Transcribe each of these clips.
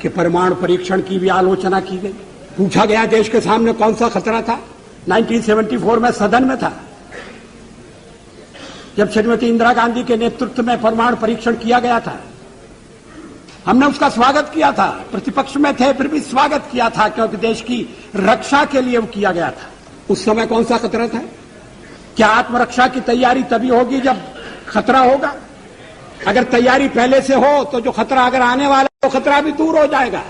कि परमाणु परीक्षण की भी आलोचना की गई। पूछा गया देश के सामने कौन सा खतरा था। 1974 में सदन में था, जब श्रीमती इंदिरा गांधी के नेतृत्व में परमाणु परीक्षण किया गया था। हमने उसका स्वागत किया था, प्रतिपक्ष में थे फिर भी स्वागत किया था, क्योंकि देश की रक्षा के लिए वो किया गया था। उस समय कौन सा खतरा था? क्या आत्मरक्षा की तैयारी तभी होगी जब खतरा होगा? अगर तैयारी पहले से हो तो जो खतरा अगर आने वाला है वो खतरा भी दूर हो जाएगा,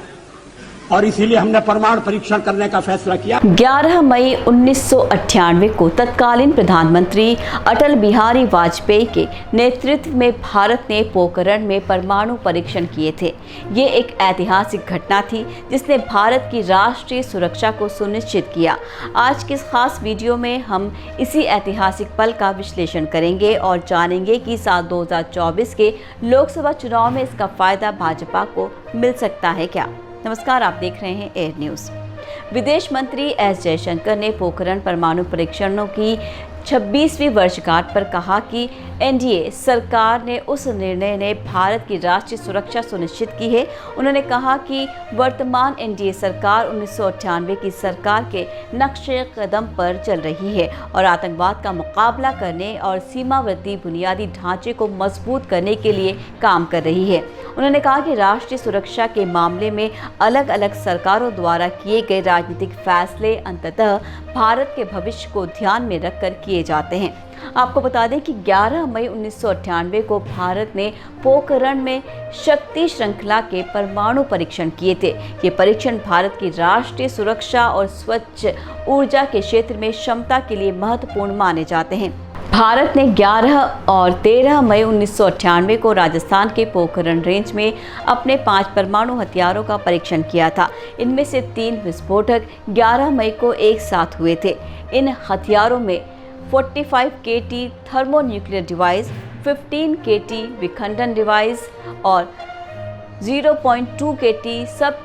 और इसीलिए हमने परमाणु परीक्षण करने का फैसला किया। 11 मई 1998 को तत्कालीन प्रधानमंत्री अटल बिहारी वाजपेयी के नेतृत्व में भारत ने पोखरण में परमाणु परीक्षण किए थे। ये एक ऐतिहासिक घटना थी जिसने भारत की राष्ट्रीय सुरक्षा को सुनिश्चित किया। आज के इस खास वीडियो में हम इसी ऐतिहासिक पल का विश्लेषण करेंगे और जानेंगे कि साल 2024 के लोकसभा चुनाव में इसका फायदा भाजपा को मिल सकता है क्या। नमस्कार, आप देख रहे हैं एयर न्यूज़। विदेश मंत्री एस जयशंकर ने पोखरण परमाणु परीक्षणों की 26वीं वर्षगांठ पर कहा कि एनडीए सरकार ने उस निर्णय ने भारत की राष्ट्रीय सुरक्षा सुनिश्चित की है। उन्होंने कहा कि वर्तमान एनडीए सरकार 1998 की सरकार के नक्शे कदम पर चल रही है और आतंकवाद का मुकाबला करने और सीमावर्ती बुनियादी ढांचे को मजबूत करने के लिए काम कर रही है। उन्होंने कहा कि राष्ट्रीय सुरक्षा के मामले में अलग अलग सरकारों द्वारा किए गए राजनीतिक फैसले अंततः भारत के भविष्य को ध्यान में रखकर किए जाते हैं। आपको बता दें कि 11 मई 1998 को भारत ने पोखरण में शक्ति श्रृंखला के परमाणु परीक्षण किए थे। ये परीक्षण भारत की राष्ट्रीय सुरक्षा और स्वच्छ ऊर्जा के क्षेत्र में क्षमता के लिए महत्वपूर्ण माने जाते हैं। भारत ने 11 और 13 मई 1998 को राजस्थान के पोखरण रेंज में अपने 5 परमाणु हथियारों का परीक्षण किया था। इनमें से 3 विस्फोटक 11 मई को एक साथ हुए थे। इन हथियारों में 45 केटी थर्मोन्यूक्लियर डिवाइस, 15 केटी विखंडन डिवाइस और 0.2 केटी सब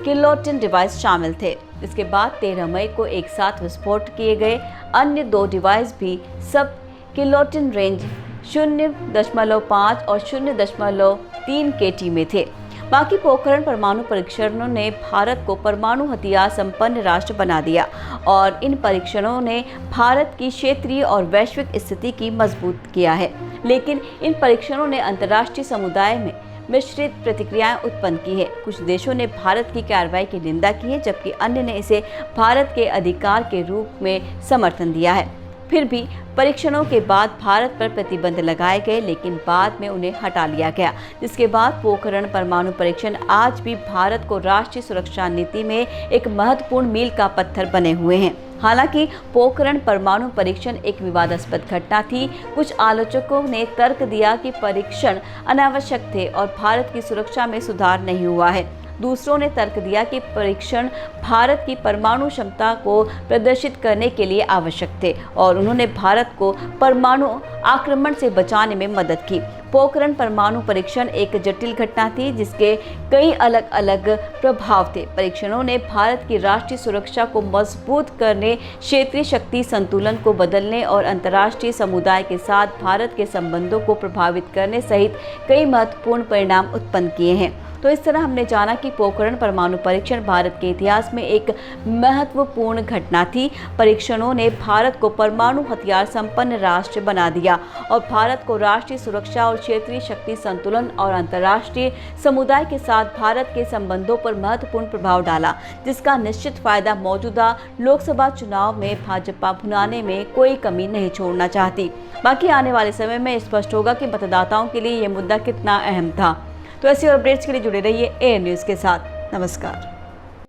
किलोटन डिवाइस शामिल थे। इसके बाद 13 मई को एक साथ विस्फोट किए गए अन्य 2 डिवाइस भी सब किलोटन रेंज 0.5 और 0.3 केटी में थे। बाकी पोखरण परमाणु परीक्षणों ने भारत को परमाणु हथियार संपन्न राष्ट्र बना दिया और इन परीक्षणों ने भारत की क्षेत्रीय और वैश्विक स्थिति की मजबूत किया है। लेकिन इन परीक्षणों ने अंतर्राष्ट्रीय समुदाय में मिश्रित प्रतिक्रियाएं उत्पन्न की है। कुछ देशों ने भारत की कार्रवाई की निंदा की है, जबकि अन्य ने इसे भारत के अधिकार के रूप में समर्थन दिया है। फिर भी परीक्षणों के बाद भारत पर प्रतिबंध लगाए गए, लेकिन बाद में उन्हें हटा लिया गया, जिसके बाद पोखरण परमाणु परीक्षण आज भी भारत को राष्ट्रीय सुरक्षा नीति में एक महत्वपूर्ण मील का पत्थर बने हुए हैं। हालांकि पोखरण परमाणु परीक्षण एक विवादास्पद घटना थी। कुछ आलोचकों ने तर्क दिया कि परीक्षण अनावश्यक थे और भारत की सुरक्षा में सुधार नहीं हुआ है। दूसरों ने तर्क दिया कि परीक्षण भारत की परमाणु क्षमता को प्रदर्शित करने के लिए आवश्यक थे और उन्होंने भारत को परमाणु आक्रमण से बचाने में मदद की। पोखरण परमाणु परीक्षण एक जटिल घटना थी जिसके कई अलग अलग प्रभाव थे। परीक्षणों ने भारत की राष्ट्रीय सुरक्षा को मजबूत करने, क्षेत्रीय शक्ति संतुलन को बदलने और अंतर्राष्ट्रीय समुदाय के साथ भारत के संबंधों को प्रभावित करने सहित कई महत्वपूर्ण परिणाम उत्पन्न किए हैं। तो इस तरह हमने जाना कि पोखरण परमाणु परीक्षण भारत के इतिहास में एक महत्वपूर्ण घटना थी। परीक्षणों ने भारत को परमाणु हथियार संपन्न राष्ट्र बना दिया और भारत को राष्ट्रीय सुरक्षा और क्षेत्रीय शक्ति संतुलन और अंतर्राष्ट्रीय समुदाय के साथ भारत के संबंधों पर महत्वपूर्ण प्रभाव डाला, जिसका निश्चित फायदा मौजूदा लोकसभा चुनाव में भाजपा भुनाने में कोई कमी नहीं छोड़ना चाहती। बाकी आने वाले समय में स्पष्ट होगा कि मतदाताओं के लिए ये मुद्दा कितना अहम था। तो ऐसी अपडेट्स के लिए जुड़े रहिए एयर न्यूज़ के साथ। नमस्कार।